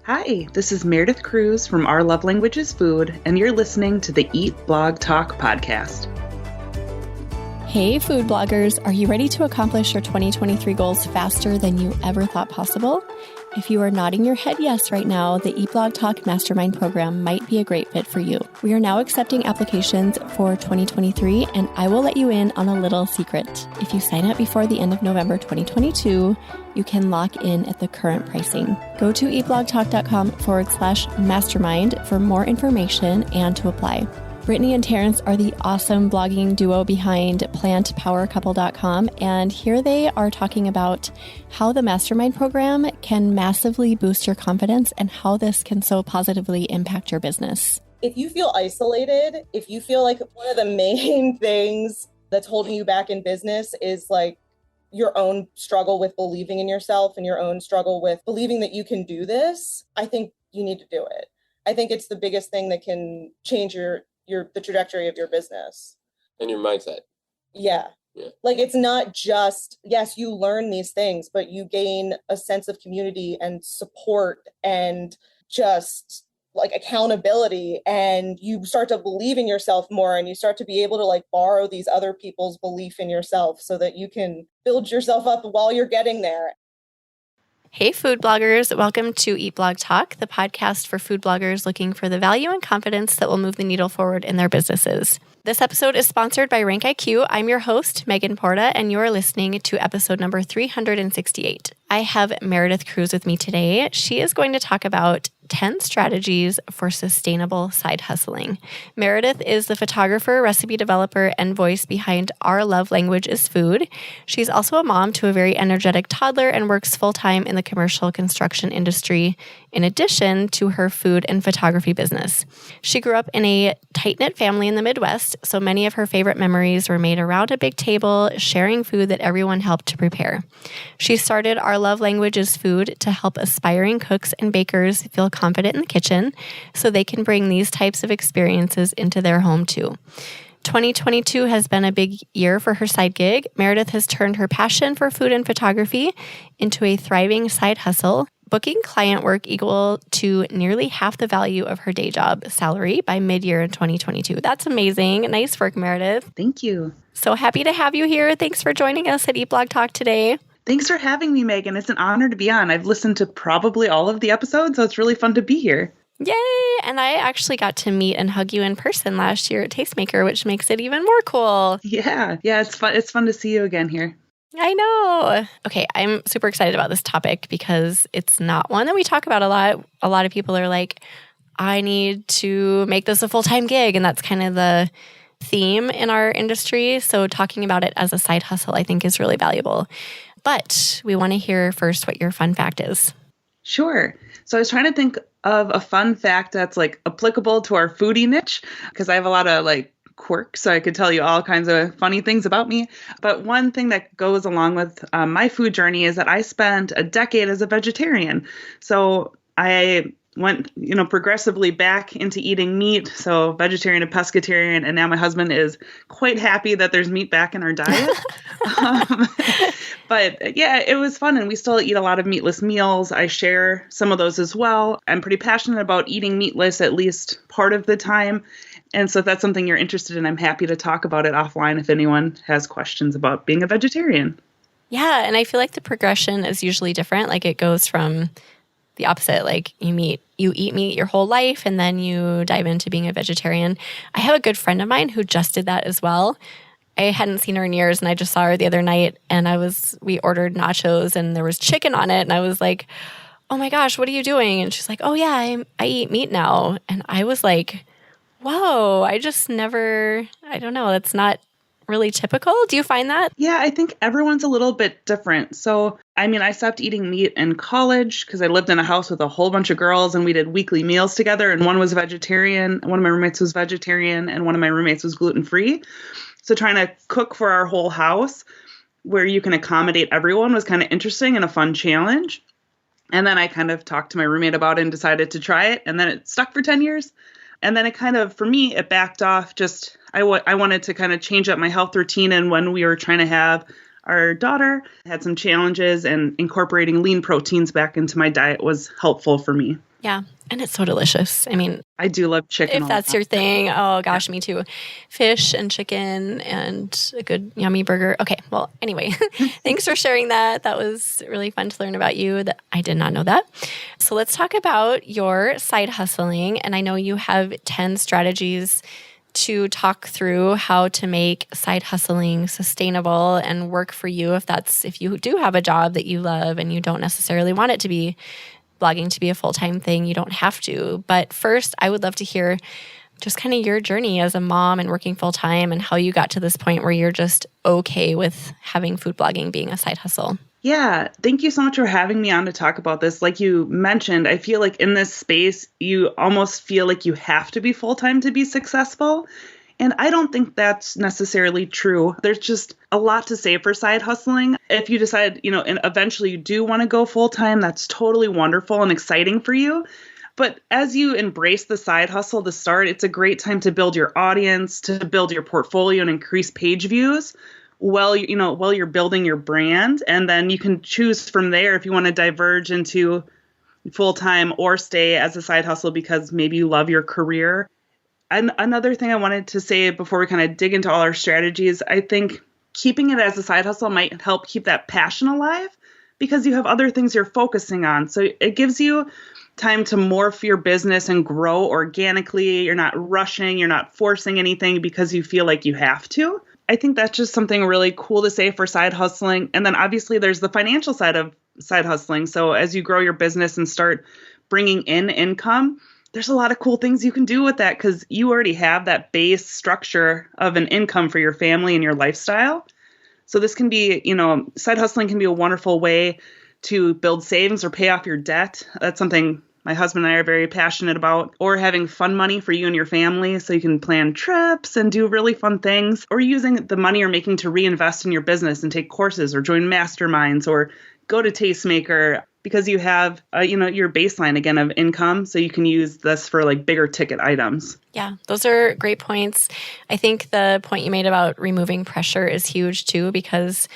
Hi, this is Meredith Kruse from Our Love Language is Food, and you're listening to the Eat Blog Talk podcast. Hey, food bloggers, are you ready to accomplish your 2023 goals faster than you ever thought possible? If you are nodding your head yes right now, the Eat Blog Talk Mastermind program might be a great fit for you. We are now accepting applications for 2023, and I will let you in on a little secret. If you sign up before the end of November 2022, you can lock in at the current pricing. Go to eatblogtalk.com/mastermind for more information and to apply. Brittany and Terrence are the awesome blogging duo behind plantpowercouple.com, and here they are talking about how the mastermind program can massively boost your confidence and how this can so positively impact your business. If you feel isolated, if you feel like one of the main things that's holding you back in business is like your own struggle with believing in yourself and your own struggle with believing that you can do this, I think you need to do it. I think it's the biggest thing that can change the trajectory of your business. And your mindset. Yeah. Like, it's not just, yes, you learn these things, but you gain a sense of community and support and just like accountability, and you start to believe in yourself more, and you start to be able to like borrow these other people's belief in yourself so that you can build yourself up while you're getting there. Hey, food bloggers. Welcome to Eat Blog Talk, the podcast for food bloggers looking for the value and confidence that will move the needle forward in their businesses. This episode is sponsored by RankIQ. I'm your host, Megan Porta, and you're listening to episode number 368. I have Meredith Kruse with me today. She is going to talk about 10 strategies for sustainable side hustling. Meredith is the photographer, recipe developer, and voice behind Our Love Language is Food. She's also a mom to a very energetic toddler and works full-time in the commercial construction industry, in addition to her food and photography business. She grew up in a tight-knit family in the Midwest, so many of her favorite memories were made around a big table, sharing food that everyone helped to prepare. She started Our Love Language is Food to help aspiring cooks and bakers feel confident in the kitchen so they can bring these types of experiences into their home too. 2022 has been a big year for her side gig. Meredith has turned her passion for food and photography into a thriving side hustle, booking client work equal to nearly half the value of her day job salary by mid-year in 2022. That's amazing. Nice work, Meredith. Thank you. So happy to have you here. Thanks for joining us at Eat Blog Talk today. Thanks for having me, Megan. It's an honor to be on. I've listened to probably all of the episodes, so it's really fun to be here. Yay! And I actually got to meet and hug you in person last year at Tastemaker, which makes it even more cool. Yeah, it's fun. It's fun to see you again here. I know. Okay, I'm super excited about this topic because it's not one that we talk about a lot. A lot of people are like, I need to make this a full-time gig, and that's kind of the theme in our industry. So talking about it as a side hustle, I think, is really valuable. But we want to hear first what your fun fact is. Sure. So I was trying to think of a fun fact that's like applicable to our foodie niche, because I have a lot of like quirks, so I could tell you all kinds of funny things about me. But one thing that goes along with my food journey is that I spent a decade as a vegetarian. So I went, progressively back into eating meat, so vegetarian and pescatarian, and now my husband is quite happy that there's meat back in our diet. But yeah, it was fun, and we still eat a lot of meatless meals. I share some of those as well. I'm pretty passionate about eating meatless at least part of the time. And so if that's something you're interested in, I'm happy to talk about it offline if anyone has questions about being a vegetarian. Yeah, and I feel like the progression is usually different. Like it goes from the opposite, like you eat meat your whole life and then you dive into being a vegetarian. I have a good friend of mine who just did that as well. I hadn't seen her in years, and I just saw her the other night, and we ordered nachos and there was chicken on it, and I was like, oh my gosh, what are you doing? And she's like, oh yeah, I eat meat now. And I was like, whoa, I just never, I don't know, that's not really typical. Do you find that? Yeah, I think everyone's a little bit different. So, I stopped eating meat in college because I lived in a house with a whole bunch of girls, and we did weekly meals together, and one was vegetarian, one of my roommates was vegetarian, and one of my roommates was gluten-free. So trying to cook for our whole house where you can accommodate everyone was kind of interesting and a fun challenge. And then I kind of talked to my roommate about it and decided to try it. And then it stuck for 10 years. And then it kind of, for me, it backed off. I wanted to kind of change up my health routine. And when we were trying to have our daughter, I had some challenges, and incorporating lean proteins back into my diet was helpful for me. Yeah. And it's so delicious. I mean, I do love chicken. if that's your thing, oh gosh, me too. Fish and chicken and a good yummy burger. Okay, well, anyway, thanks for sharing that. That was really fun to learn about you. That I did not know that. So let's talk about your side hustling. And I know you have 10 strategies to talk through how to make side hustling sustainable and work for you if you do have a job that you love and you don't necessarily want it to be blogging to be a full-time thing. You don't have to. But first, I would love to hear just kind of your journey as a mom and working full-time and how you got to this point where you're just okay with having food blogging being a side hustle. Yeah, thank you so much for having me on to talk about this. Like you mentioned, I feel like in this space, you almost feel like you have to be full-time to be successful. And I don't think that's necessarily true. There's just a lot to say for side hustling. If you decide, and eventually you do want to go full-time, that's totally wonderful and exciting for you. But as you embrace the side hustle to start, it's a great time to build your audience, to build your portfolio and increase page views while you're building your brand. And then you can choose from there if you want to diverge into full-time or stay as a side hustle because maybe you love your career. And another thing I wanted to say before we kind of dig into all our strategies, I think keeping it as a side hustle might help keep that passion alive because you have other things you're focusing on. So it gives you time to morph your business and grow organically. You're not rushing, you're not forcing anything because you feel like you have to. I think that's just something really cool to say for side hustling. And then obviously there's the financial side of side hustling. So as you grow your business and start bringing in income, there's a lot of cool things you can do with that because you already have that base structure of an income for your family and your lifestyle. So this can be, side hustling can be a wonderful way to build savings or pay off your debt. That's something my husband and I are very passionate about. Or having fun money for you and your family so you can plan trips and do really fun things. Or using the money you're making to reinvest in your business and take courses or join masterminds or go to Tastemaker because you have, your baseline again of income. So you can use this for like bigger ticket items. Yeah, those are great points. I think the point you made about removing pressure is huge too, because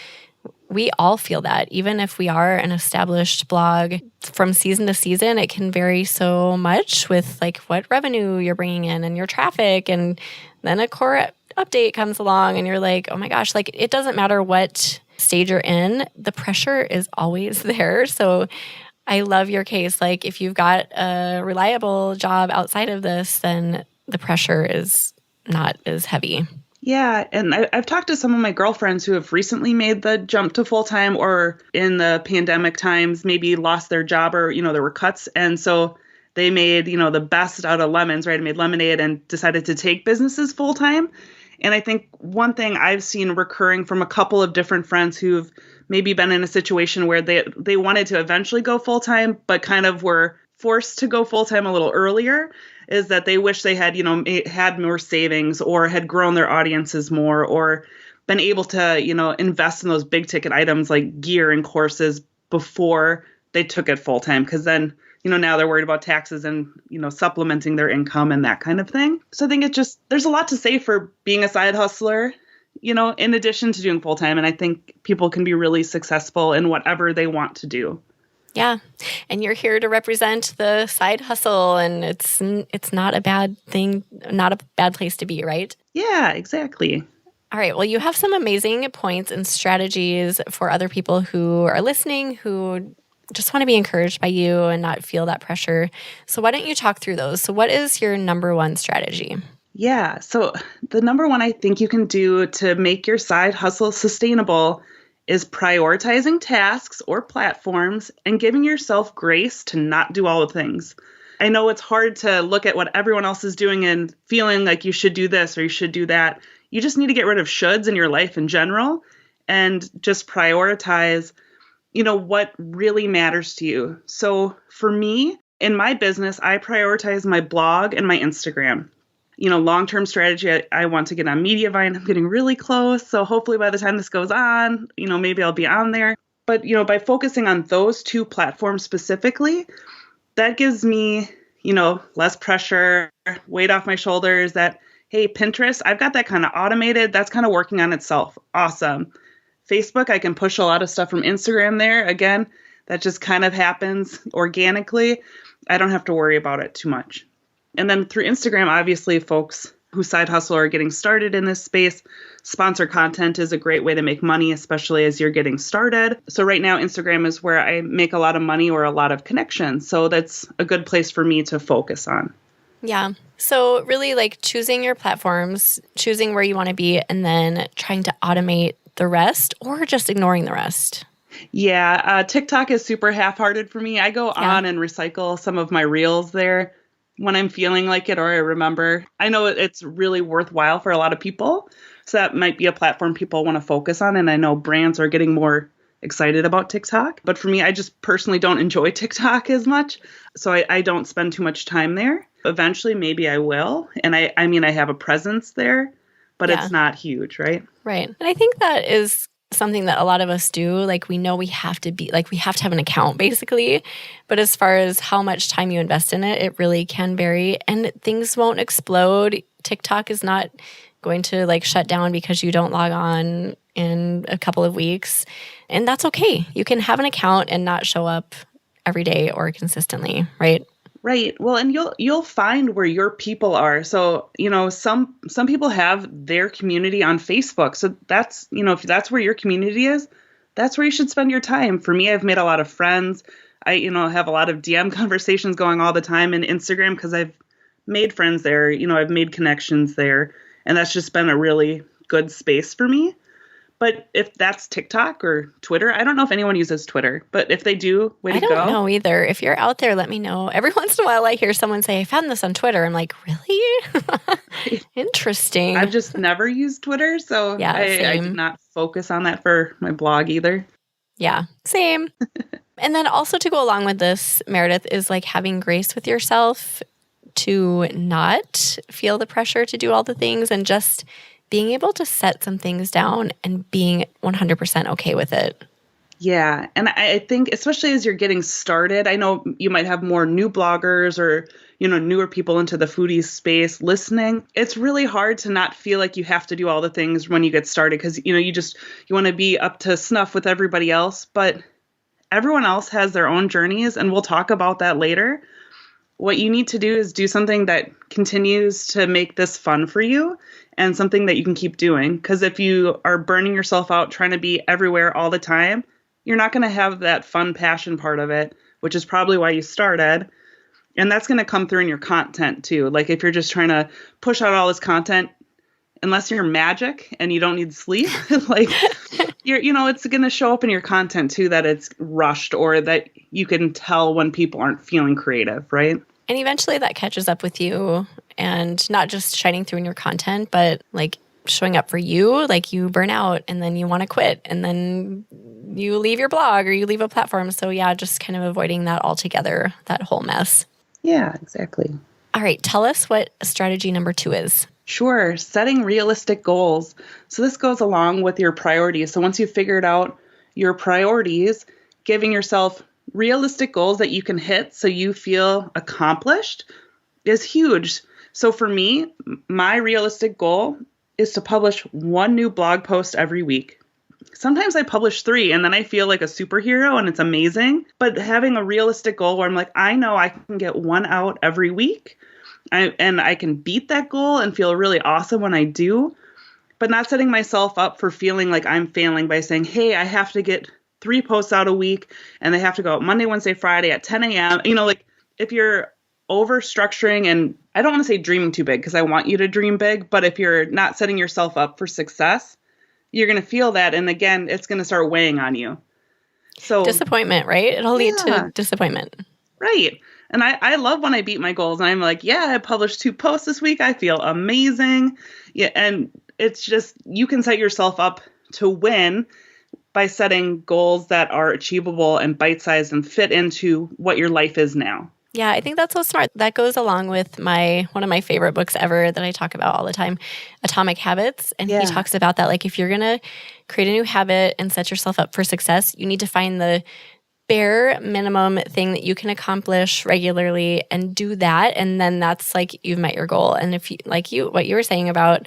we all feel that. Even if we are an established blog, from season to season, it can vary so much with like what revenue you're bringing in and your traffic. And then a core update comes along and you're like, oh my gosh, like it doesn't matter what stage you're in, the pressure is always there. So I love your case. Like if you've got a reliable job outside of this, then the pressure is not as heavy. Yeah, and I've talked to some of my girlfriends who have recently made the jump to full-time or in the pandemic times maybe lost their job or, there were cuts. And so they made, the best out of lemons, right? Made lemonade and decided to take businesses full-time. And I think one thing I've seen recurring from a couple of different friends who've maybe been in a situation where they wanted to eventually go full-time, but kind of were forced to go full-time a little earlier, is that they wish they had, had more savings or had grown their audiences more or been able to, invest in those big ticket items like gear and courses before they took it full-time. Because then, now they're worried about taxes and, supplementing their income and that kind of thing. So I think there's a lot to say for being a side hustler, in addition to doing full-time. And I think people can be really successful in whatever they want to do. Yeah. And you're here to represent the side hustle, and it's not a bad thing, not a bad place to be, right? Yeah, exactly. All right. Well, you have some amazing points and strategies for other people who are listening, who just want to be encouraged by you and not feel that pressure. So why don't you talk through those? So what is your number one strategy? Yeah. So the number one I think you can do to make your side hustle sustainable is prioritizing tasks or platforms and giving yourself grace to not do all the things. I know it's hard to look at what everyone else is doing and feeling like you should do this or you should do that. You just need to get rid of shoulds in your life in general and just prioritize, what really matters to you. So for me, in my business, I prioritize my blog and my Instagram. Long-term strategy, I want to get on Mediavine. I'm getting really close. So hopefully by the time this goes on, maybe I'll be on there. But, by focusing on those two platforms specifically, that gives me, less pressure, weight off my shoulders that, hey, Pinterest, I've got that kind of automated. That's kind of working on itself. Awesome. Facebook, I can push a lot of stuff from Instagram there. Again, that just kind of happens organically. I don't have to worry about it too much. And then through Instagram, obviously, folks who side hustle or are getting started in this space, sponsor content is a great way to make money, especially as you're getting started. So right now, Instagram is where I make a lot of money or a lot of connections. So that's a good place for me to focus on. Yeah. So really like choosing your platforms, choosing where you want to be, and then trying to automate the rest or just ignoring the rest. Yeah. TikTok is super half-hearted for me. I go on and recycle some of my reels there when I'm feeling like it or I remember. I know it's really worthwhile for a lot of people. So that might be a platform people want to focus on. And I know brands are getting more excited about TikTok. But for me, I just personally don't enjoy TikTok as much. So I don't spend too much time there. Eventually, maybe I will. And I mean, I have a presence there, but it's not huge, right? Right. And I think that is something that a lot of us do. Like we know we have to be, like we have to have an account basically. But as far as how much time you invest in it, it really can vary and things won't explode. TikTok is not going to like shut down because you don't log on in a couple of weeks. And that's okay. You can have an account and not show up every day or consistently, right? Right. Well, and you'll find where your people are. So, some people have their community on Facebook. So that's, if that's where your community is, that's where you should spend your time. For me, I've made a lot of friends. I, have a lot of DM conversations going all the time in Instagram because I've made friends there. I've made connections there. And that's just been a really good space for me. But if that's TikTok or Twitter, I don't know if anyone uses Twitter, but if they do, way to go. I don't know either. If you're out there, let me know. Every once in a while, I hear someone say, I found this on Twitter. I'm like, really? Interesting. I've just never used Twitter, so I did not focus on that for my blog either. Yeah, same. And then also to go along with this, Meredith, is like having grace with yourself to not feel the pressure to do all the things and just being able to set some things down and being 100% okay with it. Yeah. And I think especially as you're getting started, I know you might have more new bloggers or, newer people into the foodie space listening. It's really hard to not feel like you have to do all the things when you get started because, you want to be up to snuff with everybody else. But everyone else has their own journeys, and we'll talk about that later. What you need to do is do something that continues to make this fun for you and something that you can keep doing. Because if you are burning yourself out trying to be everywhere all the time, you're not going to have that fun passion part of it, which is probably why you started. And that's going to come through in your content too. Like if you're just trying to push out all this content, unless you're magic and you don't need sleep, like it's going to show up in your content too, that it's rushed or that you can tell when people aren't feeling creative, right? And eventually that catches up with you and not just shining through in your content, but like showing up for you, like you burn out and then you want to quit and then you leave your blog or you leave a platform. So yeah, just kind of avoiding that altogether, that whole mess. Yeah, exactly. All right. Tell us what strategy number 2 is. Sure. Setting realistic goals. So this goes along with your priorities. So once you've figured out your priorities, giving yourself realistic goals that you can hit so you feel accomplished is huge. So for me, my realistic goal is to publish 1 new blog post every week. Sometimes I publish 3 and then I feel like a superhero and it's amazing. But having a realistic goal where I'm like, I know I can get 1 out every week and I can beat that goal and feel really awesome when I do, but not setting myself up for feeling like I'm failing by saying, hey, I have to get 3 posts out a week and they have to go out Monday, Wednesday, Friday at 10 a.m. Like if you're over structuring, and I don't want to say dreaming too big because I want you to dream big, but if you're not setting yourself up for success, you're going to feel that. And again, it's going to start weighing on you. So disappointment, right? It'll lead to disappointment. Right. And I love when I beat my goals and I'm like, yeah, I published 2 posts this week. I feel amazing. Yeah. And it's just, you can set yourself up to win by setting goals that are achievable and bite-sized and fit into what your life is now. Yeah, I think that's so smart. That goes along with one of my favorite books ever that I talk about all the time, Atomic Habits. And he talks about that. Like if you're going to create a new habit and set yourself up for success, you need to find the bare minimum thing that you can accomplish regularly and do that. And then that's like you've met your goal. And if you, what you were saying about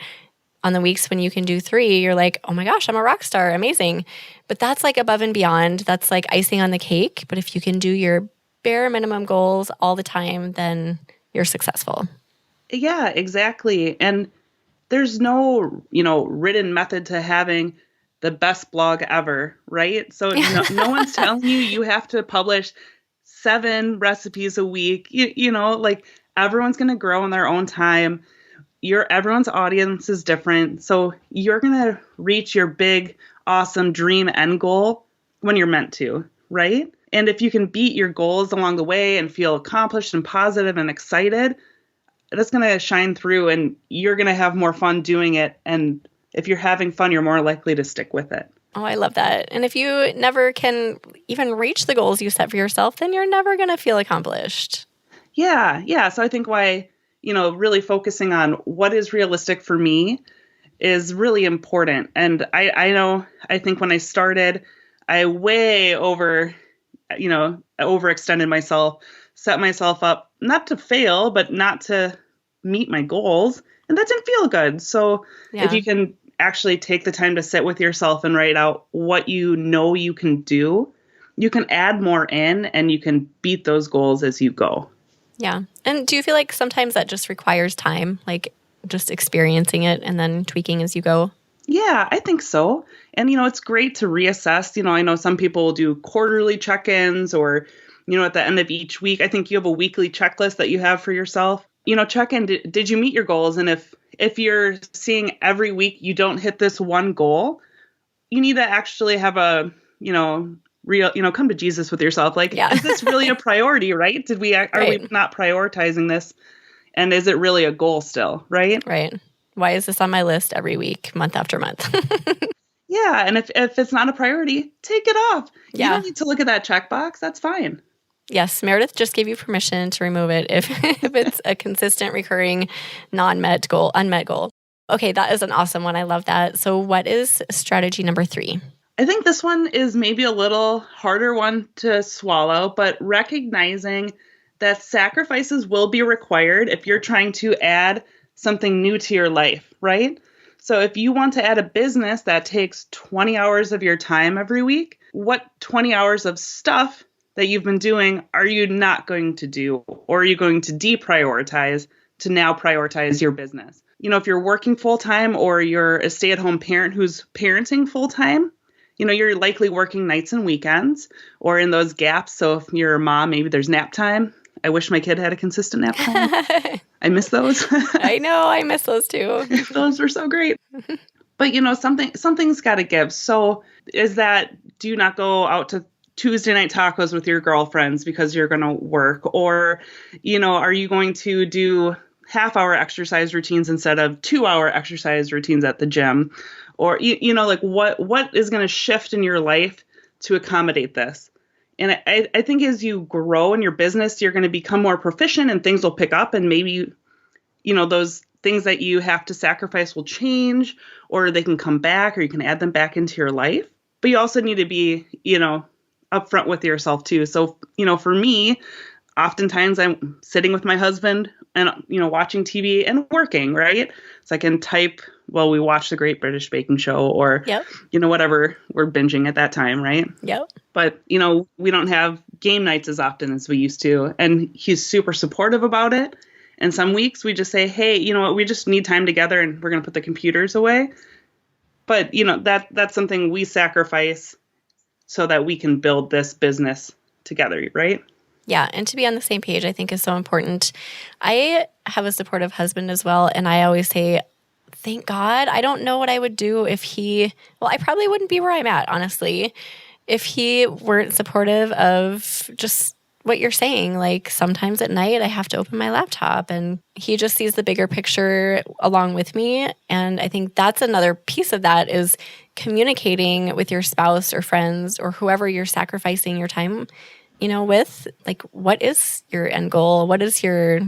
on the weeks when you can do 3, you're like, oh my gosh, I'm a rock star. Amazing. But that's like above and beyond. That's like icing on the cake. But if you can do your bare minimum goals all the time, then you're successful. Yeah, exactly. And there's no, written method to having the best blog ever, right? So no one's telling you have to publish 7 recipes a week. Like everyone's going to grow in their own time. Everyone's audience is different. So you're going to reach your big, awesome dream end goal when you're meant to, right? And if you can beat your goals along the way and feel accomplished and positive and excited, that's going to shine through and you're going to have more fun doing it. And if you're having fun, you're more likely to stick with it. Oh, I love that. And if you never can even reach the goals you set for yourself, then you're never going to feel accomplished. Yeah. So I think why, really focusing on what is realistic for me is really important. And I think when I started, I way overextended myself, set myself up not to fail, but not to meet my goals. And that didn't feel good. So if you can actually take the time to sit with yourself and write out what you know you can do, you can add more in and you can beat those goals as you go. Yeah. And do you feel like sometimes that just requires time, like just experiencing it and then tweaking as you go? Yeah, I think so. And, it's great to reassess. I know some people will do quarterly check-ins or, at the end of each week. I think you have a weekly checklist that you have for yourself. Check in, did you meet your goals? And if you're seeing every week you don't hit this one goal, you need to actually have a, real, come to Jesus with yourself. Like, is this really a priority, right? Are we not prioritizing this? And is it really a goal still, right? Right. Why is this on my list every week, month after month? Yeah. And if it's not a priority, take it off. You don't need to look at that checkbox. That's fine. Yes, Meredith just gave you permission to remove it if it's a consistent, recurring, unmet goal. Okay, that is an awesome one. I love that. So what is strategy number 3? I think this one is maybe a little harder one to swallow, but recognizing that sacrifices will be required if you're trying to add something new to your life, right? So if you want to add a business that takes 20 hours of your time every week, what 20 hours of stuff that you've been doing are you not going to do? Or are you going to deprioritize to now prioritize your business? If you're working full-time or you're a stay-at-home parent who's parenting full-time, you're likely working nights and weekends or in those gaps. So if you're a mom, maybe there's nap time. I wish my kid had a consistent nap time. I miss those. I know. I miss those too. Those were so great. But, something's got to give. So do you not go out to Tuesday night tacos with your girlfriends because you're going to work? Or, are you going to do half-hour exercise routines instead of 2-hour exercise routines at the gym? Or, what is going to shift in your life to accommodate this? And I think as you grow in your business, you're going to become more proficient and things will pick up and maybe, those things that you have to sacrifice will change or they can come back or you can add them back into your life. But you also need to be, upfront with yourself too. So, for me, oftentimes I'm sitting with my husband and, watching TV and working, right? So I can type while we watch the Great British Baking Show or, whatever we're binging at that time, right? Yep. But, we don't have game nights as often as we used to. And he's super supportive about it. And some weeks we just say, hey, you know what, we just need time together and we're going to put the computers away. But, that's something we sacrifice so that we can build this business together, right? Yeah, and to be on the same page, I think is so important. I have a supportive husband as well, and I always say, thank God. I don't know what I would do if I probably wouldn't be where I'm at, honestly, if he weren't supportive of just what you're saying. Like sometimes at night I have to open my laptop and he just sees the bigger picture along with me. And I think that's another piece of that is communicating with your spouse or friends or whoever you're sacrificing your time, with, like, what is your end goal? What is your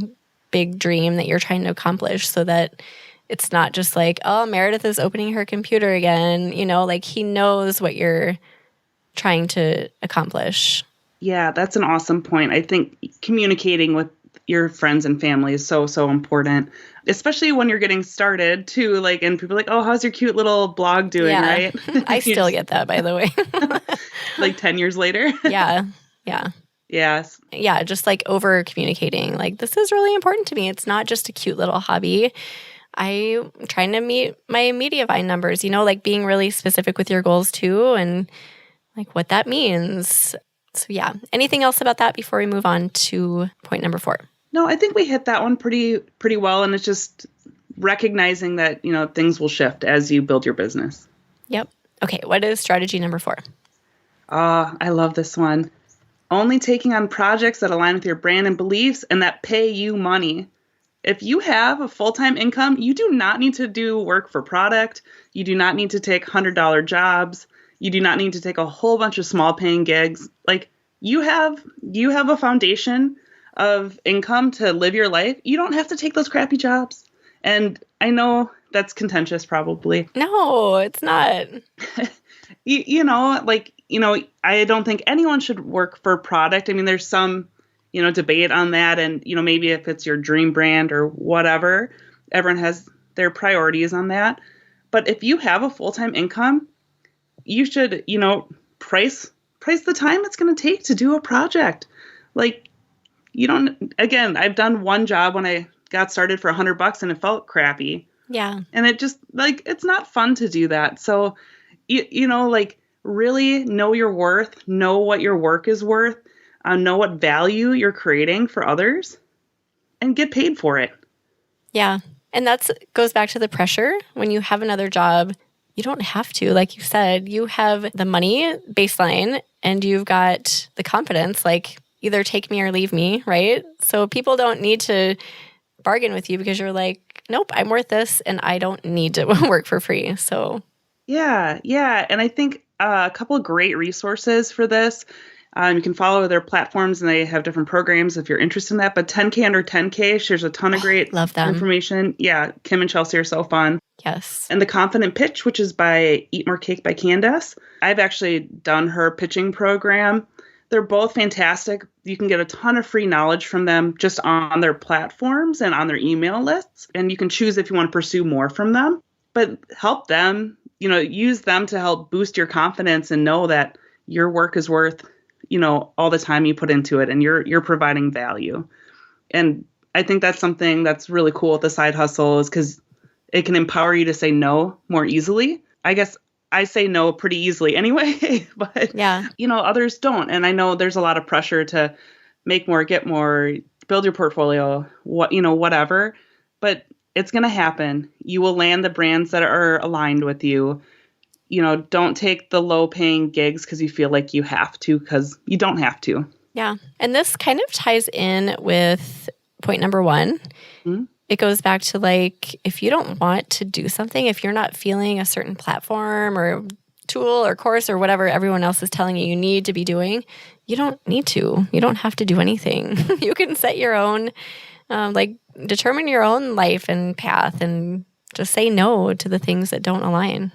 big dream that you're trying to accomplish so that it's not just like, oh, Meredith is opening her computer again, like he knows what you're trying to accomplish. Yeah, that's an awesome point. I think communicating with your friends and family is so, so important, especially when you're getting started too. Like, and people are like, oh, how's your cute little blog doing? Yeah. Right. I still get that, by the way. Like 10 years later. Yeah. Yeah. Yes. Yeah, just like over communicating. Like, this is really important to me. It's not just a cute little hobby. I'm trying to meet my Mediavine numbers, like being really specific with your goals too and like what that means. So yeah, anything else about that before we move on to point number 4? No, I think we hit that one pretty well. And it's just recognizing that, things will shift as you build your business. Yep. Okay. What is strategy number 4? I love this one. Only taking on projects that align with your brand and beliefs and that pay you money. If you have a full-time income, you do not need to do work for product. You do not need to take $100 jobs. You do not need to take a whole bunch of small paying gigs. Like you have a foundation of income to live your life. You don't have to take those crappy jobs. And I know that's contentious probably. No, it's not. I don't think anyone should work for product. I mean, there's some, debate on that. And, maybe if it's your dream brand or whatever, everyone has their priorities on that. But if you have a full-time income, you should, price the time it's going to take to do a project. Like, again, I've done one job when I got started for $100 and it felt crappy. Yeah. And it just it's not fun to do that. So, really know your worth, know what your work is worth, know what value you're creating for others, and get paid for it. Yeah. And that goes back to the pressure. When you have another job, you don't have to. Like you said, you have the money baseline and you've got the confidence, like either take me or leave me, right? So people don't need to bargain with you because you're like, nope, I'm worth this and I don't need to work for free. So yeah. And I think a couple of great resources for this. You can follow their platforms and they have different programs if you're interested in that. But 10K Under 10K shares a ton of great love them. information. Yeah, Kim and Chelsea are so fun. Yes. And The Confident Pitch, which is by Eat More Cake by Candace. I've actually done her pitching program. They're both fantastic. You can get a ton of free knowledge from them just on their platforms and on their email lists. And you can choose if you want to pursue more from them. But help them, use them to help boost your confidence and know that your work is worth all the time you put into it and you're providing value. And I think that's something that's really cool with the side hustle is because it can empower you to say no more easily. I guess I say no pretty easily anyway, but yeah, others don't. And I know there's a lot of pressure to make more, get more, build your portfolio, whatever, but it's going to happen. You will land the brands that are aligned with you. Don't take the low paying gigs because you feel like you have to, because you don't have to. Yeah. And this kind of ties in with point number 1. Mm-hmm. It goes back to like, if you don't want to do something, if you're not feeling a certain platform or tool or course or whatever everyone else is telling you need to be doing, you don't need to. You don't have to do anything. You can set your own, determine your own life and path and just say no to the things that don't align.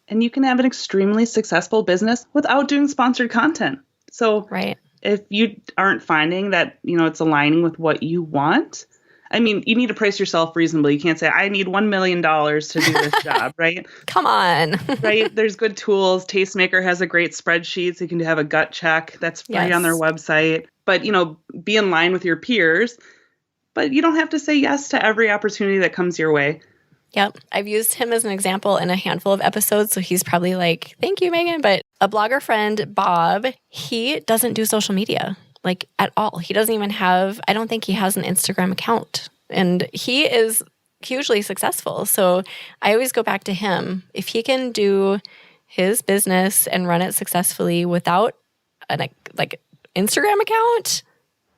And you can have an extremely successful business without doing sponsored content. So right. If you aren't finding that, it's aligning with what you want, I mean, you need to price yourself reasonably. You can't say, I need $1 million to do this job, right? Come on. Right? There's good tools. Tastemaker has a great spreadsheet. So you can have a gut check that's free on their website. But, be in line with your peers. But you don't have to say yes to every opportunity that comes your way. Yep. I've used him as an example in a handful of episodes, so he's probably like, thank you, Megan. But a blogger friend, Bob, he doesn't do social media, like at all. He doesn't even I don't think he has an Instagram account. And he is hugely successful. So I always go back to him. If he can do his business and run it successfully without an Instagram account,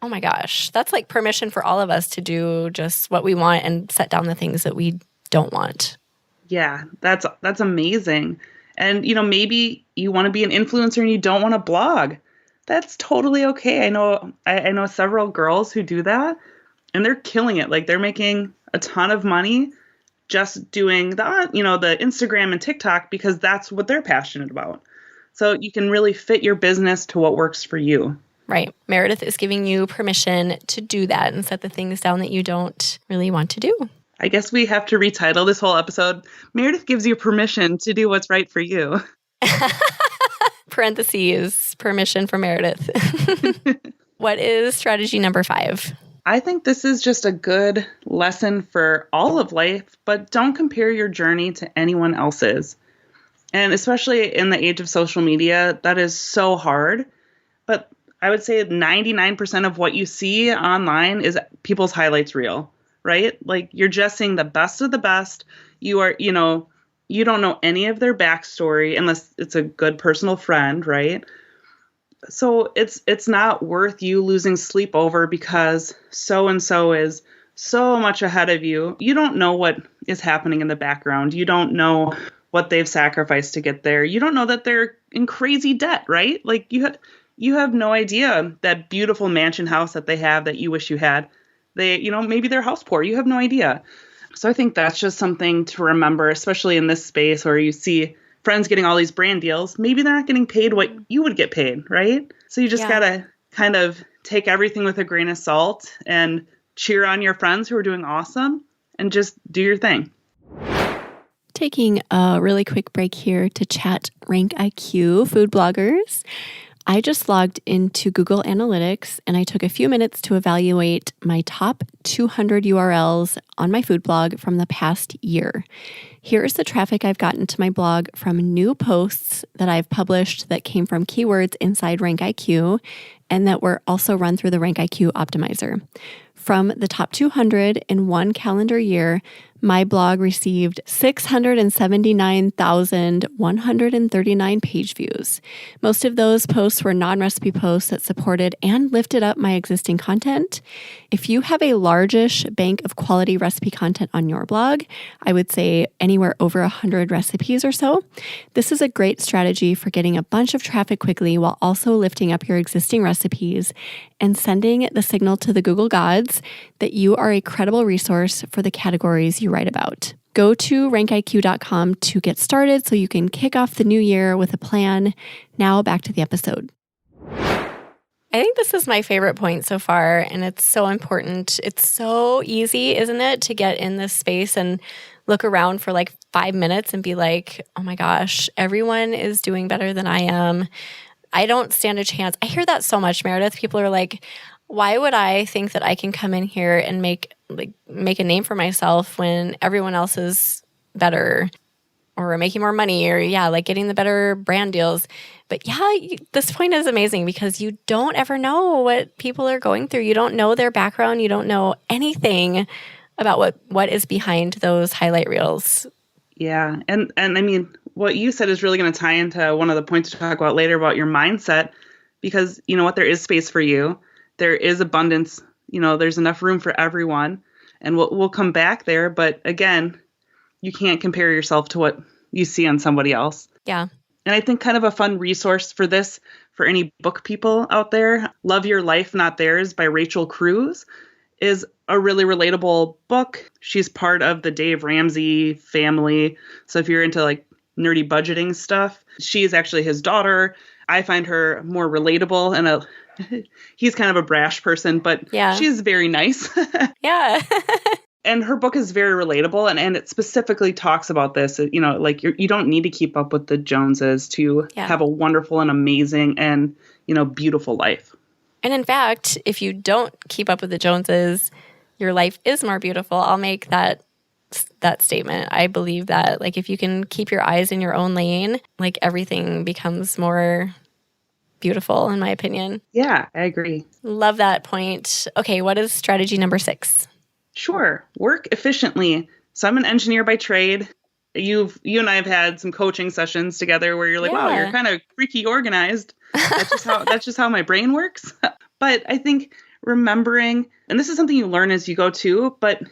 oh my gosh, that's like permission for all of us to do just what we want and set down the things that we don't want. Yeah, that's amazing. And, maybe you want to be an influencer and you don't want to blog. That's totally okay. I know several girls who do that and they're killing it. Like they're making a ton of money just doing the Instagram and TikTok because that's what they're passionate about. So you can really fit your business to what works for you. Right. Meredith is giving you permission to do that and set the things down that you don't really want to do. I guess we have to retitle this whole episode. Meredith gives you permission to do what's right for you. Parentheses, permission for Meredith. What is strategy number 5? I think this is just a good lesson for all of life, but don't compare your journey to anyone else's. And especially in the age of social media, that is so hard. But I would say 99% of what you see online is people's highlights reel, right? Like you're just seeing the best of the best. You are, you don't know any of their backstory unless it's a good personal friend, right? So it's not worth you losing sleep over because so-and-so is so much ahead of you. You don't know what is happening in the background. You don't know what they've sacrificed to get there. You don't know that they're in crazy debt, right? Like you have no idea that beautiful mansion house that they have that you wish you had. Maybe they're house poor. You have no idea. So I think that's just something to remember, especially in this space where you see friends getting all these brand deals. Maybe they're not getting paid what you would get paid, right? So you just got to kind of take everything with a grain of salt and cheer on your friends who are doing awesome and just do your thing. Taking a really quick break here to chat Rank IQ food bloggers. I just logged into Google Analytics and I took a few minutes to evaluate my top 200 URLs on my food blog from the past year. Here's the traffic I've gotten to my blog from new posts that I've published that came from keywords inside Rank IQ and that were also run through the Rank IQ optimizer. From the top 200 in one calendar year, my blog received 679,139 page views. Most of those posts were non-recipe posts that supported and lifted up my existing content. If you have a largish bank of quality recipe content on your blog, I would say anywhere over 100 recipes or so, this is a great strategy for getting a bunch of traffic quickly while also lifting up your existing recipes and sending the signal to the Google gods that you are a credible resource for the categories you write about. Go to rankiq.com to get started so you can kick off the new year with a plan. Now back to the episode. I think this is my favorite point so far, and it's so important. It's so easy, isn't it, to get in this space and look around for like 5 minutes and be like, oh my gosh, everyone is doing better than I am. I don't stand a chance. I hear that so much, Meredith. People are like, why would I think that I can come in here and make a name for myself when everyone else is better or making more money or getting the better brand deals? But this point is amazing because you don't ever know what people are going through. You don't know their background. You don't know anything about what is behind those highlight reels. Yeah. And I mean, what you said is really going to tie into one of the points to talk about later about your mindset, because you know what, there is space for you. There is abundance, there's enough room for everyone, and we'll come back there. But again, you can't compare yourself to what you see on somebody else. Yeah. And I think kind of a fun resource for this, for any book people out there, Love Your Life, Not Theirs by Meredith Kruse is a really relatable book. She's part of the Dave Ramsey family. So if you're into like nerdy budgeting stuff, she is actually his daughter. I find her more relatable, and he's kind of a brash person, but she's very nice. Yeah. And her book is very relatable, and it specifically talks about this. Like you don't need to keep up with the Joneses to have a wonderful and amazing and, beautiful life. And in fact, if you don't keep up with the Joneses, your life is more beautiful. I'll make that statement. I believe that, like, if you can keep your eyes in your own lane, like, everything becomes more beautiful, in my opinion. Yeah, I agree. Love that point. Okay, what is strategy number 6? Sure. Work efficiently. So I'm an engineer by trade. You and I have had some coaching sessions together where you're like, wow, you're kind of freaky organized. That's just how my brain works. But I think remembering, and this is something you learn as you go too, but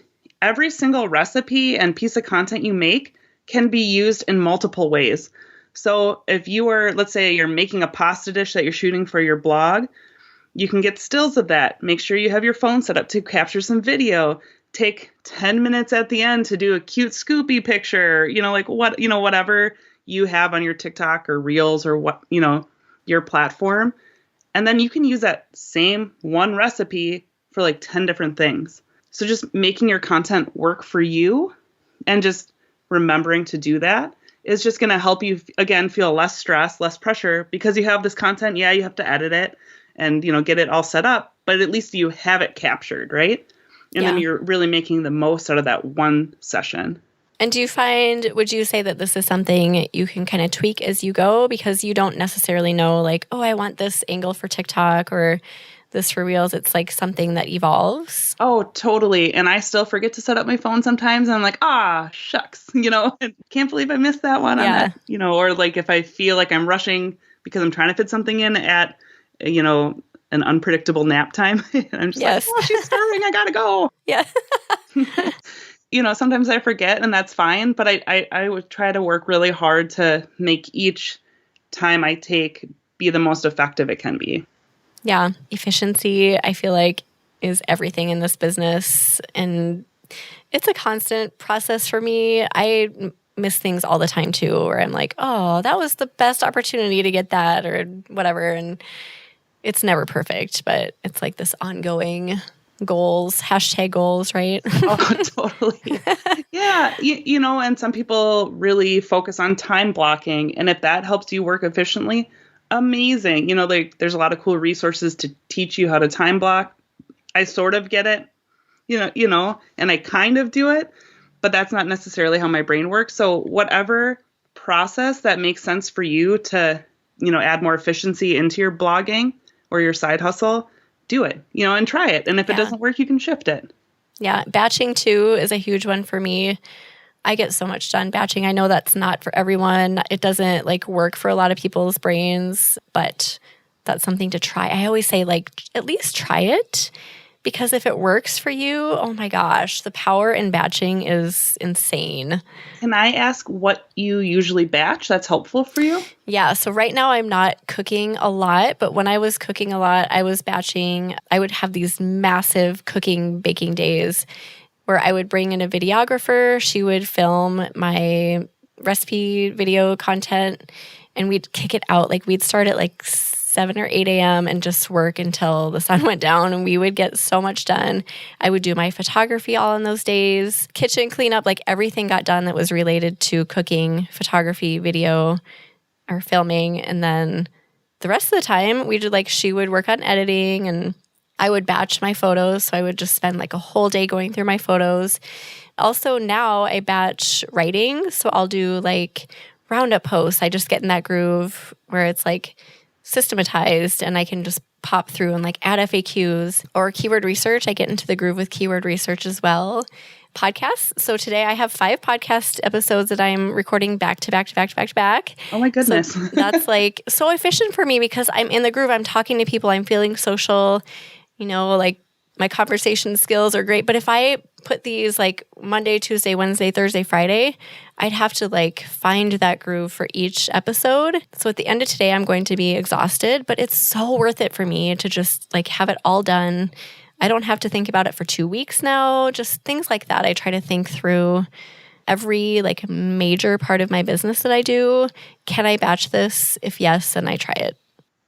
every single recipe and piece of content you make can be used in multiple ways. So if let's say you're making a pasta dish that you're shooting for your blog, you can get stills of that. Make sure you have your phone set up to capture some video. Take 10 minutes at the end to do a cute Scoopy picture, whatever you have on your TikTok or Reels or your platform. And then you can use that same one recipe for like 10 different things. So just making your content work for you and just remembering to do that is just going to help you, again, feel less stress, less pressure, because you have this content. Yeah, you have to edit it and, get it all set up, but at least you have it captured, right? And then you're really making the most out of that one session. And would you say that this is something you can kind of tweak as you go, because you don't necessarily know like, oh, I want this angle for TikTok or this for Reels? It's like something that evolves. Oh, totally. And I still forget to set up my phone sometimes. And I'm like, shucks, can't believe I missed that one. Yeah. Or like if I feel like I'm rushing because I'm trying to fit something in at, an unpredictable nap time. And I'm just like, oh, she's starving. I gotta go. Yeah. Sometimes I forget, and that's fine. But I would try to work really hard to make each time I take be the most effective it can be. Yeah. Efficiency, I feel like, is everything in this business. And it's a constant process for me. I miss things all the time too, where I'm like, oh, that was the best opportunity to get that or whatever. And it's never perfect, but it's like this ongoing goals, #goals, right? Oh, totally. Yeah. And some people really focus on time blocking. And if that helps you work efficiently, amazing. There's a lot of cool resources to teach you how to time block. I sort of get it, and I kind of do it, but that's not necessarily how my brain works. So whatever process that makes sense for you to, add more efficiency into your blogging or your side hustle, do it, and try it. And if it doesn't work, you can shift it. Yeah. Batching too is a huge one for me. I get so much done batching. I know that's not for everyone. It doesn't work for a lot of people's brains, but that's something to try. I always say at least try it, because if it works for you, oh my gosh, the power in batching is insane. Can I ask what you usually batch that's helpful for you? Yeah. So right now I'm not cooking a lot, but when I was cooking a lot, I was batching. I would have these massive baking days where I would bring in a videographer. She would film my recipe video content, and we'd kick it out. We'd start at 7 or 8 a.m. and just work until the sun went down, and we would get so much done. I would do my photography all on those days, kitchen cleanup, everything got done that was related to cooking, photography, video, or filming. And then the rest of the time she would work on editing, and I would batch my photos. So I would just spend a whole day going through my photos. Also now I batch writing. So I'll do roundup posts. I just get in that groove where it's systematized, and I can just pop through and add FAQs or keyword research. I get into the groove with keyword research as well. Podcasts. So today I have 5 podcast episodes that I'm recording back to back to back to back to back. Oh my goodness. So that's so efficient for me because I'm in the groove. I'm talking to people. I'm feeling social. My conversation skills are great. But if I put these Monday, Tuesday, Wednesday, Thursday, Friday, I'd have to find that groove for each episode. So at the end of today, I'm going to be exhausted, but it's so worth it for me to just have it all done. I don't have to think about it for 2 weeks now, just things like that. I try to think through every major part of my business that I do. Can I batch this? If yes, then I try it.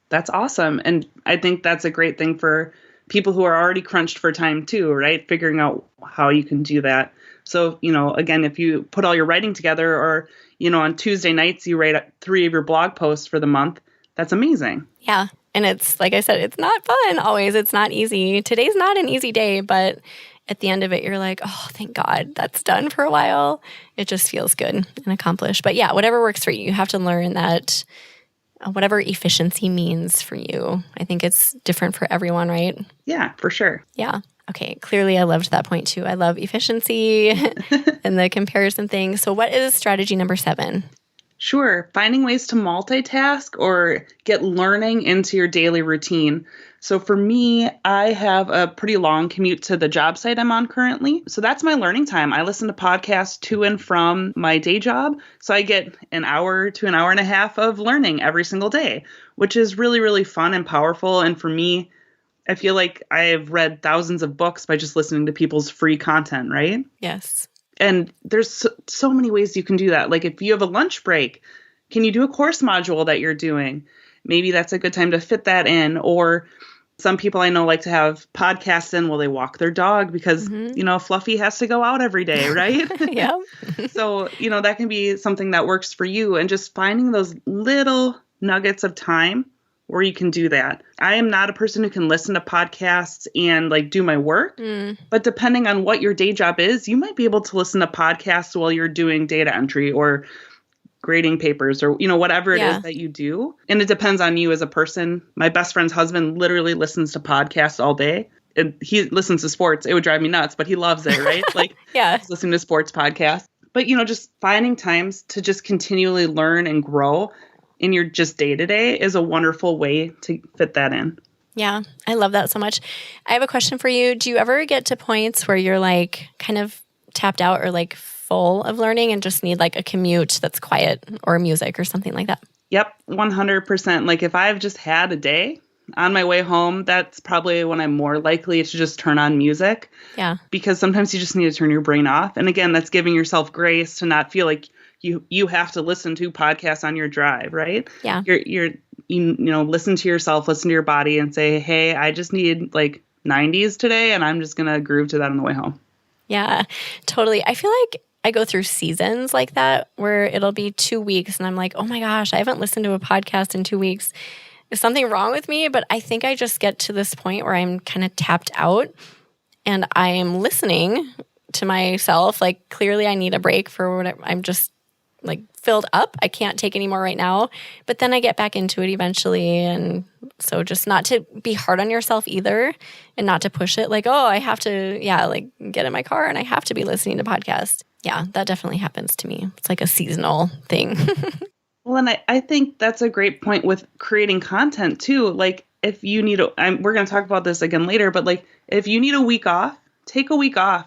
That's awesome. And I think that's a great thing for people who are already crunched for time too, right? Figuring out how you can do that. So, again, if you put all your writing together or, on Tuesday nights, you write 3 of your blog posts for the month, that's amazing. Yeah. And it's, like I said, it's not fun always. It's not easy. Today's not an easy day, but at the end of it, you're like, oh, thank God that's done for a while. It just feels good and accomplished. But yeah, whatever works for you, you have to learn that whatever efficiency means for you. I think it's different for everyone, right? Yeah, for sure. Yeah. Okay. Clearly, I loved that point too. I love efficiency and the comparison thing. So what is strategy number 7? Sure. Finding ways to multitask or get learning into your daily routine. So for me, I have a pretty long commute to the job site I'm on currently. So that's my learning time. I listen to podcasts to and from my day job. So I get an hour to an hour and a half of learning every single day, which is really, really fun and powerful. And for me, I feel like I've read thousands of books by just listening to people's free content, right? Yes. And there's so many ways you can do that. If you have a lunch break, can you do a course module that you're doing? Maybe that's a good time to fit that in. Or some people I know like to have podcasts in while they walk their dog because, Fluffy has to go out every day, right? Yeah. So, that can be something that works for you. And just finding those little nuggets of time where you can do that. I am not a person who can listen to podcasts and like do my work, but depending on what your day job is, you might be able to listen to podcasts while you're doing data entry or grading papers or, whatever it is that you do. And it depends on you as a person. My best friend's husband literally listens to podcasts all day. And he listens to sports. It would drive me nuts, but he loves it, right? Like, he's listening to sports podcasts. But, just finding times to just continually learn and grow in your just day-to-day is a wonderful way to fit that in. Yeah, I love that so much. I have a question for you. Do you ever get to points where you're like kind of tapped out or like full of learning and just need like a commute that's quiet or music or something like that? Yep, 100%. Like if I've just had a day on my way home, that's probably when I'm more likely to just turn on music. Yeah. Because sometimes you just need to turn your brain off. And again, that's giving yourself grace to not feel like you have to listen to podcasts on your drive, right? Yeah. You listen to yourself, listen to your body and say, hey, I just need like 90s today and I'm just going to groove to that on the way home. Yeah, totally. I feel like I go through seasons like that where it'll be 2 weeks and I'm like, oh my gosh, I haven't listened to a podcast in 2 weeks. Is something wrong with me? But I think I just get to this point where I'm kind of tapped out and I am listening to myself. Like clearly I need a break for whatever. I'm just like filled up. I can't take any more right now. But then I get back into it eventually. And so just not to be hard on yourself either and not to push it like, oh, I have to, like get in my car and I have to be listening to podcasts. Yeah, that definitely happens to me. It's like a seasonal thing. Well, and I think that's a great point with creating content too. Like if you need we're going to talk about this again later, but like if you need a week off, take a week off.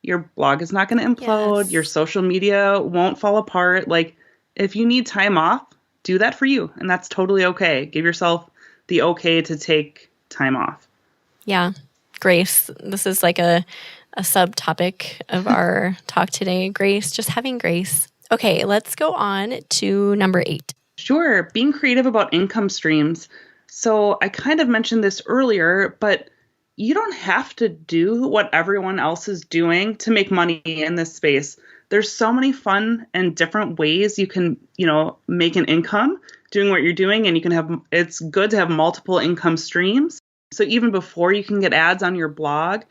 Your blog is not going to implode. Yes. Your social media won't fall apart. Like if you need time off, do that for you. And that's totally okay. Give yourself the okay to take time off. Yeah. Grace. This is like a subtopic of our talk today. Grace, just having grace. Okay, let's go on to number 8. Sure. Being creative about income streams. So I kind of mentioned this earlier, but you don't have to do what everyone else is doing to make money in this space. There's so many fun and different ways you can, make an income doing what you're doing. And it's good to have multiple income streams. So even before you can get ads on your blog,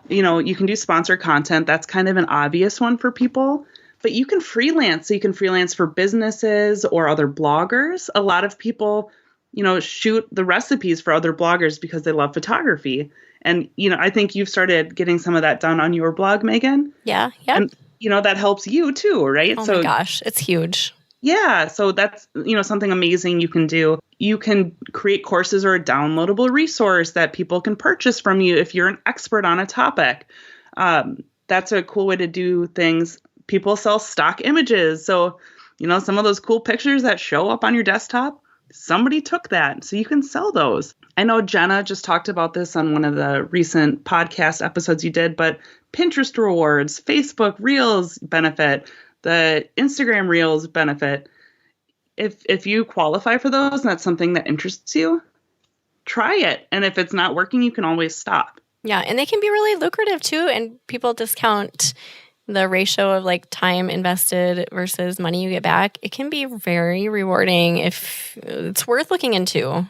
you can do sponsored content. That's kind of an obvious one for people. But you can freelance. So you can freelance for businesses or other bloggers. A lot of people, shoot the recipes for other bloggers because they love photography. And, I think you've started getting some of that done on your blog, Megan. Yeah. And, that helps you too, right? Oh my gosh, it's huge. Yeah. So that's, something amazing you can do. You can create courses or a downloadable resource that people can purchase from you if you're an expert on a topic. That's a cool way to do things. People sell stock images. So, some of those cool pictures that show up on your desktop, somebody took that. So you can sell those. I know Jenna just talked about this on one of the recent podcast episodes you did, but Pinterest rewards, Facebook Reels benefit, the Instagram Reels benefit. If you qualify for those and that's something that interests you, try it. And if it's not working, you can always stop. Yeah, and they can be really lucrative too. And people discount the ratio of like time invested versus money you get back. It can be very rewarding if it's worth looking into.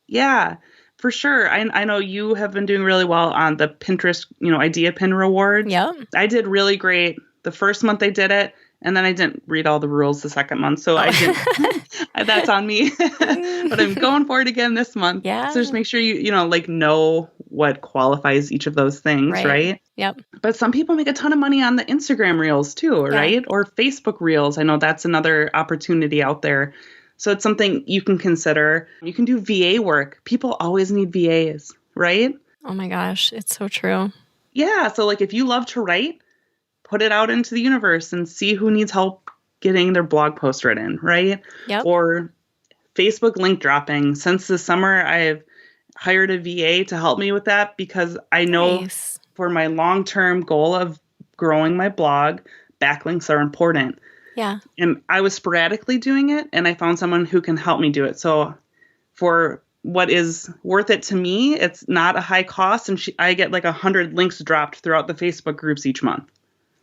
Yeah, for sure. I know you have been doing really well on the Pinterest, idea pin reward. Yeah. I did really great the first month I did it. And then I didn't read all the rules the second month. So I didn't, that's on me, but I'm going for it again this month. Yeah. So just make sure you know what qualifies each of those things. Right. Yep. But some people make a ton of money on the Instagram Reels too, right? Or Facebook Reels. I know that's another opportunity out there. So it's something you can consider. You can do VA work. People always need VAs, right? Oh my gosh. It's so true. Yeah. So like if you love to write, put it out into the universe and see who needs help getting their blog post written, right? Yep. Or Facebook link dropping. Since the summer, I've hired a VA to help me with that because I know for my long-term goal of growing my blog, backlinks are important. Yeah. And I was sporadically doing it and I found someone who can help me do it. So for what is worth it to me, it's not a high cost. And I get like 100 links dropped throughout the Facebook groups each month.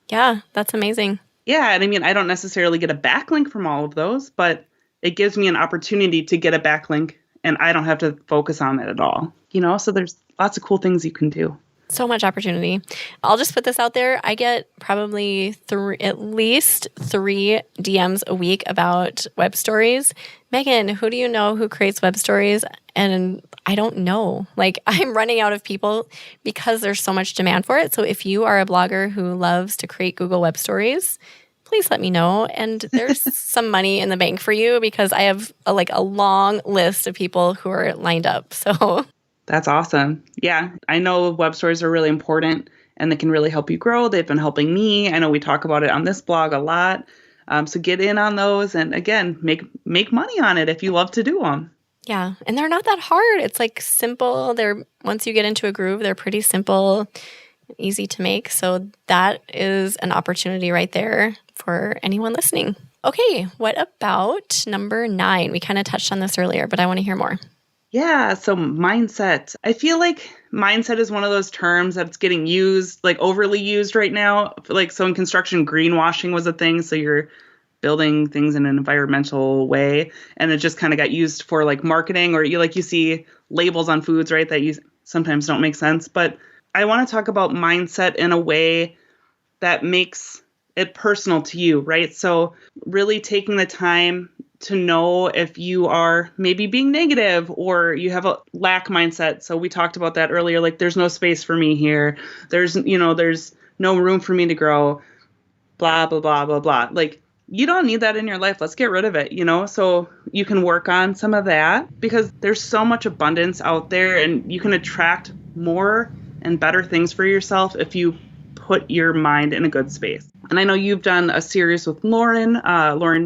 Yeah, that's amazing. Yeah, and I mean, I don't necessarily get a backlink from all of those, but it gives me an opportunity to get a backlink and I don't have to focus on it at all. So there's lots of cool things you can do. So much opportunity. I'll just put this out there. I get probably at least 3 DMs a week about web stories. Megan, who do you know who creates web stories? And I don't know. I'm running out of people because there's so much demand for it. So if you are a blogger who loves to create Google web stories, please let me know. And there's some money in the bank for you because I have a long list of people who are lined up. So that's awesome. Yeah, I know web stories are really important and they can really help you grow. They've been helping me. I know we talk about it on this blog a lot. So get in on those and again, make money on it if you love to do them. Yeah, and they're not that hard. It's simple. Once you get into a groove, they're pretty simple, easy to make. So that is an opportunity right there for anyone listening. Okay, what about number 9? We kind of touched on this earlier, but I want to hear more. Yeah, so mindset. I feel like mindset is one of those terms that's getting used, overly used right now. So in construction, greenwashing was a thing. So you're building things in an environmental way. And it just kind of got used for marketing, or you see labels on foods, right, that you sometimes don't make sense. But I want to talk about mindset in a way that makes it personal to you, right? So really taking the time to know if you are maybe being negative or you have a lack mindset. So we talked about that earlier, there's no space for me here. There's no room for me to grow, blah, blah, blah, blah, blah. You don't need that in your life. Let's get rid of it, so you can work on some of that because there's so much abundance out there and you can attract more and better things for yourself if you put your mind in a good space. And I know you've done a series with Lauren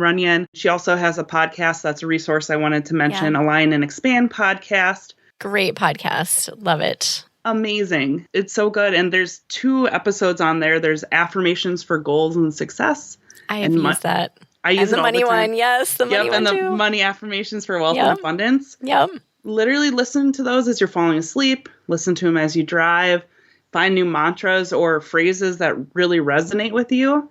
Runyon. She also has a podcast. That's a resource I wanted to mention, Align and Expand podcast. Great podcast. Love it. Amazing. It's so good. And there's 2 episodes on there. There's affirmations for goals and success. I have used that. I use it all the time. The money one. Yes, the money one and too. the money affirmations for wealth and abundance. Yep. Literally listen to those as you're falling asleep. Listen to them as you drive. Find new mantras or phrases that really resonate with you.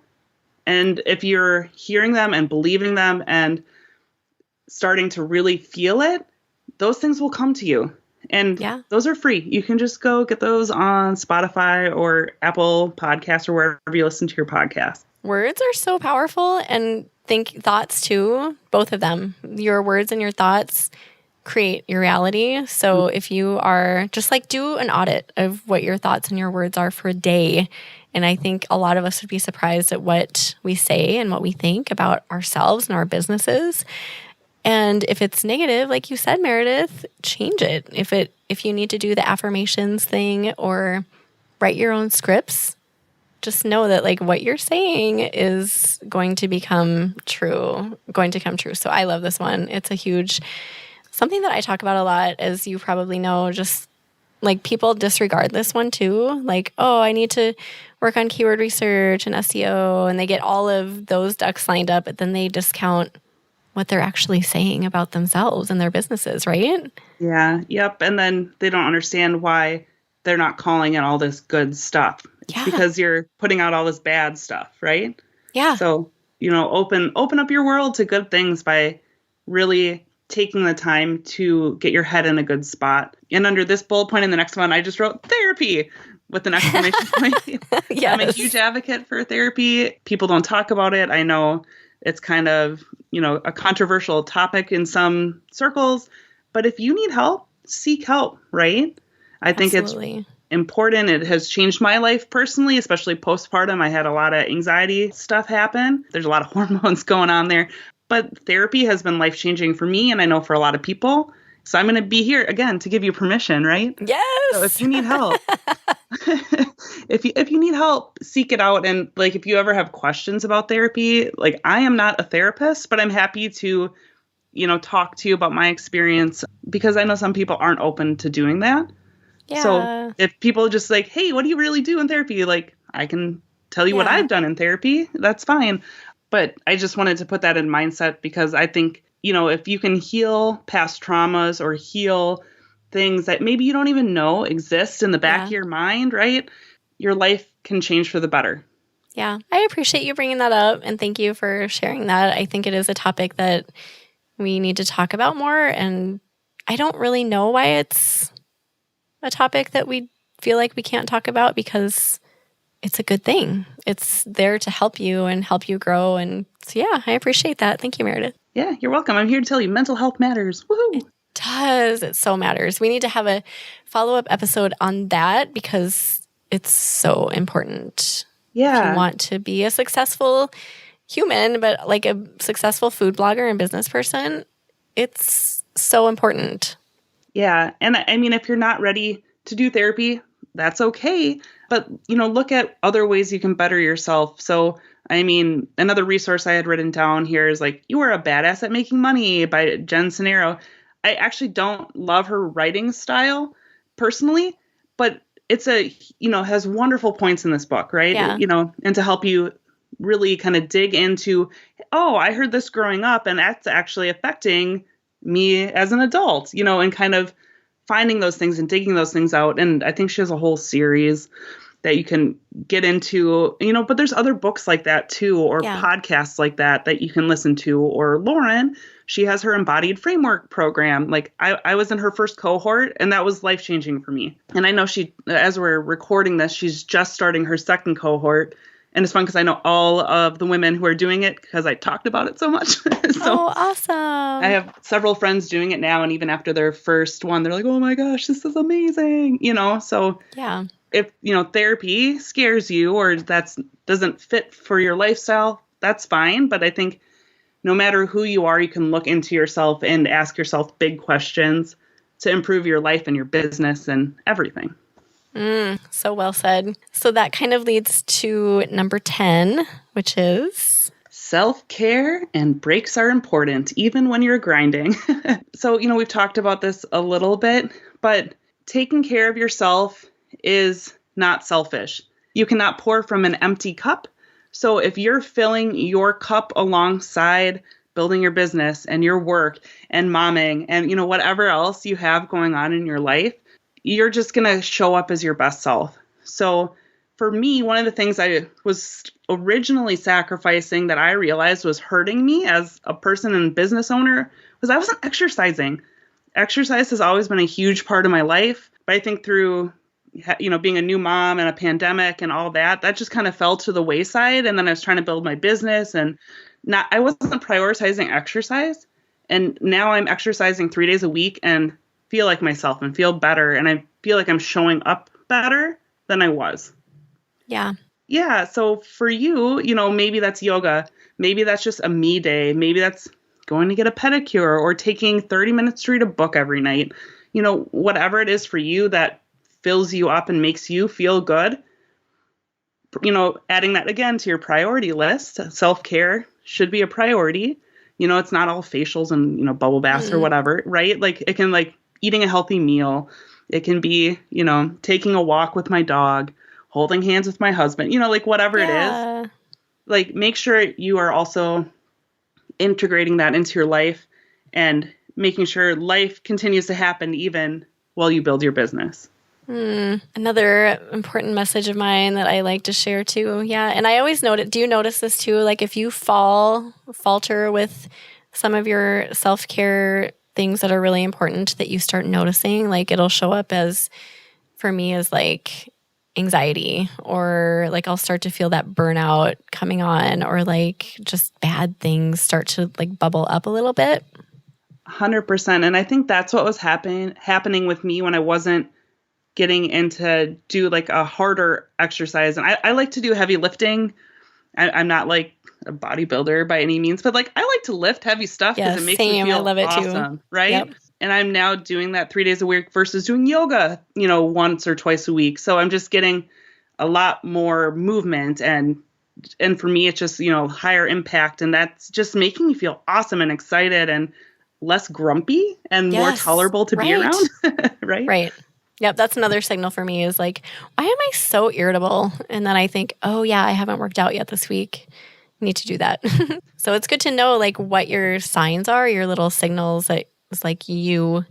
And if you're hearing them and believing them and starting to really feel it, those things will come to you. And those are free. You can just go get those on Spotify or Apple Podcasts or wherever you listen to your podcast. Words are so powerful, and thoughts too, both of them. Your words and your thoughts create your reality. So if you are just do an audit of what your thoughts and your words are for a day. And I think a lot of us would be surprised at what we say and what we think about ourselves and our businesses. And if it's negative, like you said, Meredith, change it. If you need to do the affirmations thing or write your own scripts, just know that what you're saying is going to come true. So I love this one. It's a huge something that I talk about a lot, as you probably know. Just people disregard this one too. Oh, I need to work on keyword research and SEO, and they get all of those ducks lined up, but then they discount what they're actually saying about themselves and their businesses, right? Yeah. Yep. And then they don't understand why they're not calling in all this good stuff. It's because you're putting out all this bad stuff, right? Yeah. So, open up your world to good things by really taking the time to get your head in a good spot. And under this bullet point in the next one, I just wrote therapy with an exclamation point. Yes. I'm a huge advocate for therapy. People don't talk about it. I know it's kind of, a controversial topic in some circles, but if you need help, seek help, right? I think it's important. It has changed my life personally, especially postpartum. I had a lot of anxiety stuff happen. There's a lot of hormones going on there. But therapy has been life-changing for me, and I know for a lot of people. So I'm going to be here, again, to give you permission, right? Yes! So if you need help, if you need help, seek it out. And, if you ever have questions about therapy, I am not a therapist, but I'm happy to, talk to you about my experience because I know some people aren't open to doing that. Yeah. So if people just hey, what do you really do in therapy? I can tell you what I've done in therapy. That's fine. But I just wanted to put that in mindset because I think, if you can heal past traumas or heal things that maybe you don't even know exist in the back of your mind, right? Your life can change for the better. Yeah. I appreciate you bringing that up, and thank you for sharing that. I think it is a topic that we need to talk about more, and I don't really know why it's a topic that we feel like we can't talk about, because it's a good thing. It's there to help you and help you grow. And so, yeah, I appreciate that. Thank you, Meredith. Yeah, you're welcome. I'm here to tell you mental health matters. Woohoo! It does. It so matters. We need to have a follow-up episode on that because it's so important. Yeah. If you want to be a successful human, but like a successful food blogger and business person, it's so important. Yeah. And I mean, if you're not ready to do therapy, that's okay. But, look at other ways you can better yourself. So, I mean, another resource I had written down here is like, You Are a Badass at Making Money by Jen Sincero. I actually don't love her writing style personally, but it's has wonderful points in this book, right? Yeah. And to help you really kind of dig into, I heard this growing up and that's actually affecting me as an adult, and kind of finding those things and digging those things out. And I think she has a whole series that you can get into, but there's other books like that too, or podcasts like that you can listen to. Or Lauren, she has her embodied framework program. Like I was in her first cohort and that was life-changing for me. And I know as we're recording this, she's just starting her second cohort. And it's fun because I know all of the women who are doing it because I talked about it so much. So awesome. I have several friends doing it now. And even after their first one, they're like, oh my gosh, this is amazing. So yeah. If, therapy scares you or doesn't fit for your lifestyle, that's fine. But I think no matter who you are, you can look into yourself and ask yourself big questions to improve your life and your business and everything. So well said. So that kind of leads to number 10, which is self-care and breaks are important, even when you're grinding. So, we've talked about this a little bit, but taking care of yourself is not selfish. You cannot pour from an empty cup. So if you're filling your cup alongside building your business and your work and momming and, whatever else you have going on in your life, you're just going to show up as your best self. So for me, one of the things I was originally sacrificing that I realized was hurting me as a person and business owner was I wasn't exercising. Exercise has always been a huge part of my life, but I think through being a new mom and a pandemic and all that just kind of fell to the wayside. And then I was trying to build my business and I wasn't prioritizing exercise. And now I'm exercising 3 days a week and feel like myself and feel better. And I feel like I'm showing up better than I was. Yeah. Yeah. So for you, maybe that's yoga. Maybe that's just a me day. Maybe that's going to get a pedicure or taking 30 minutes to read a book every night. Whatever it is for you that fills you up and makes you feel good, adding that again to your priority list. Self-care should be a priority. It's not all facials and, bubble baths or whatever, right? Like it can eating a healthy meal. It can be, taking a walk with my dog, holding hands with my husband, whatever it is. Like make sure you are also integrating that into your life and making sure life continues to happen even while you build your business. Another important message of mine that I like to share too. Yeah. And I always note it. Do you notice this too? Like if you falter with some of your self-care things that are really important that you start noticing, like it'll show up as, for me, as like anxiety, or like I'll start to feel that burnout coming on, or like just bad things start to like bubble up a little bit. 100%. And I think that's what was happening with me when I wasn't getting into do like a harder exercise. And I like to do heavy lifting. I'm not like a bodybuilder by any means, but like I like to lift heavy stuff because it makes me feel I love it awesome, too. right? Yep. And I'm now doing that 3 days a week versus doing yoga, once or twice a week. So I'm just getting a lot more movement and for me, it's just, higher impact. And that's just making me feel awesome and excited and less grumpy and more tolerable to be around. Right? Right. Yep. That's another signal for me is like, why am I so irritable? And then I think, oh yeah, I haven't worked out yet this week. I need to do that. So it's good to know like what your signs are, your little signals that is like you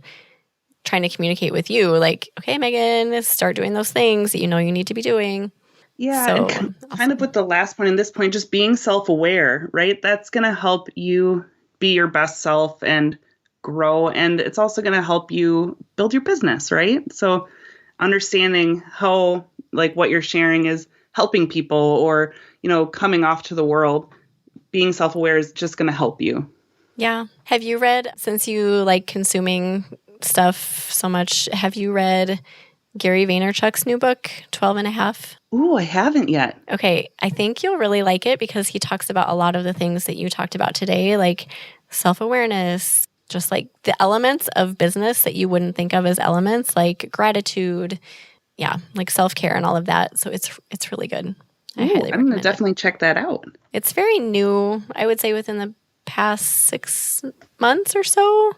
trying to communicate with you. Like, okay, Megan, start doing those things that you know you need to be doing. Yeah. So, and kind of with the last point and this point, just being self-aware, right? That's going to help you be your best self. And grow, and it's also going to help you build your business, right? So understanding how like what you're sharing is helping people or, coming off to the world, being self-aware is just going to help you. Yeah. Have you read, since you like consuming stuff so much, have you read Gary Vaynerchuk's new book, 12 and a Half? Ooh, I haven't yet. Okay. I think you'll really like it because he talks about a lot of the things that you talked about today, like self-awareness, just like the elements of business that you wouldn't think of as elements, like gratitude, like self-care and all of that. So it's really good. I'm going to definitely check that out. It's very new, I would say within the past 6 months or so.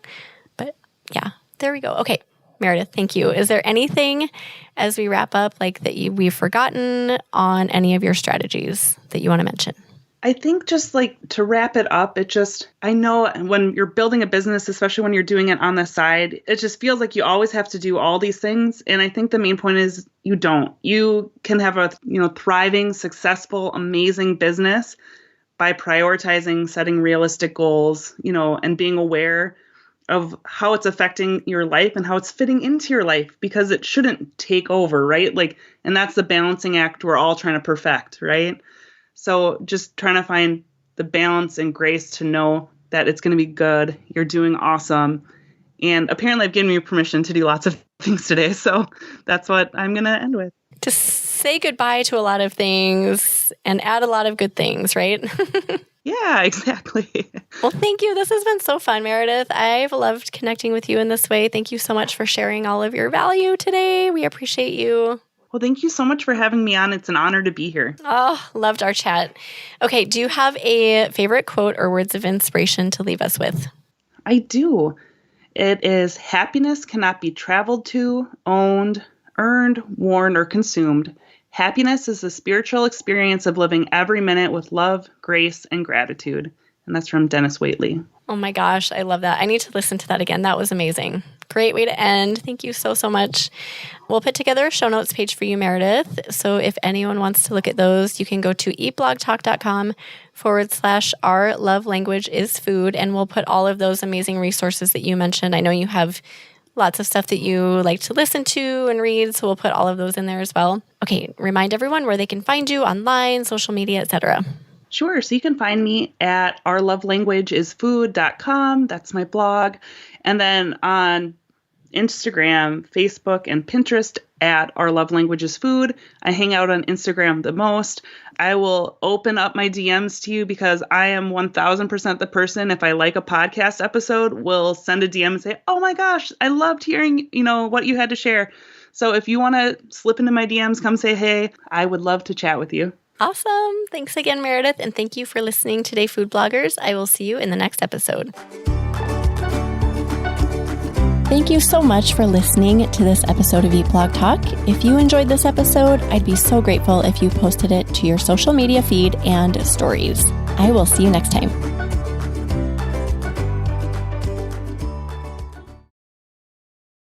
But yeah, there we go. Okay, Meredith, thank you. Is there anything as we wrap up like that we've forgotten on any of your strategies that you want to mention? I think just like to wrap it up, I know when you're building a business, especially when you're doing it on the side, it just feels like you always have to do all these things. And I think the main point is you don't. You can have a, thriving, successful, amazing business by prioritizing, setting realistic goals, and being aware of how it's affecting your life and how it's fitting into your life, because it shouldn't take over, right? And that's the balancing act we're all trying to perfect, right? So just trying to find the balance and grace to know that it's going to be good. You're doing awesome. And apparently I've given you permission to do lots of things today. So that's what I'm going to end with. To say goodbye to a lot of things and add a lot of good things, right? Yeah, exactly. Well, thank you. This has been so fun, Meredith. I've loved connecting with you in this way. Thank you so much for sharing all of your value today. We appreciate you. Well, thank you so much for having me on. It's an honor to be here. Oh, loved our chat. Okay, do you have a favorite quote or words of inspiration to leave us with? I do. It is, happiness cannot be traveled to, owned, earned, worn, or consumed. Happiness is the spiritual experience of living every minute with love, grace, and gratitude. And that's from Dennis Waitley. Oh my gosh, I love that. I need to listen to that again. That was amazing. Great way to end. Thank you so, so much. We'll put together a show notes page for you, Meredith. So if anyone wants to look at those, you can go to eatblogtalk.com/our love language is food. And we'll put all of those amazing resources that you mentioned. I know you have lots of stuff that you like to listen to and read, so we'll put all of those in there as well. Okay, remind everyone where they can find you online, social media, etc. Sure. So you can find me at ourlovelanguageisfood.com. That's my blog. And then on Instagram, Facebook, and Pinterest at Our Love Language is Food. I hang out on Instagram the most. I will open up my DMs to you because I am 1000% the person, if I like a podcast episode, will send a DM and say, oh my gosh, I loved hearing, what you had to share. So if you want to slip into my DMs, come say, hey, I would love to chat with you. Awesome. Thanks again, Meredith. And thank you for listening today, Food Bloggers. I will see you in the next episode. Thank you so much for listening to this episode of Eat Blog Talk. If you enjoyed this episode, I'd be so grateful if you posted it to your social media feed and stories. I will see you next time.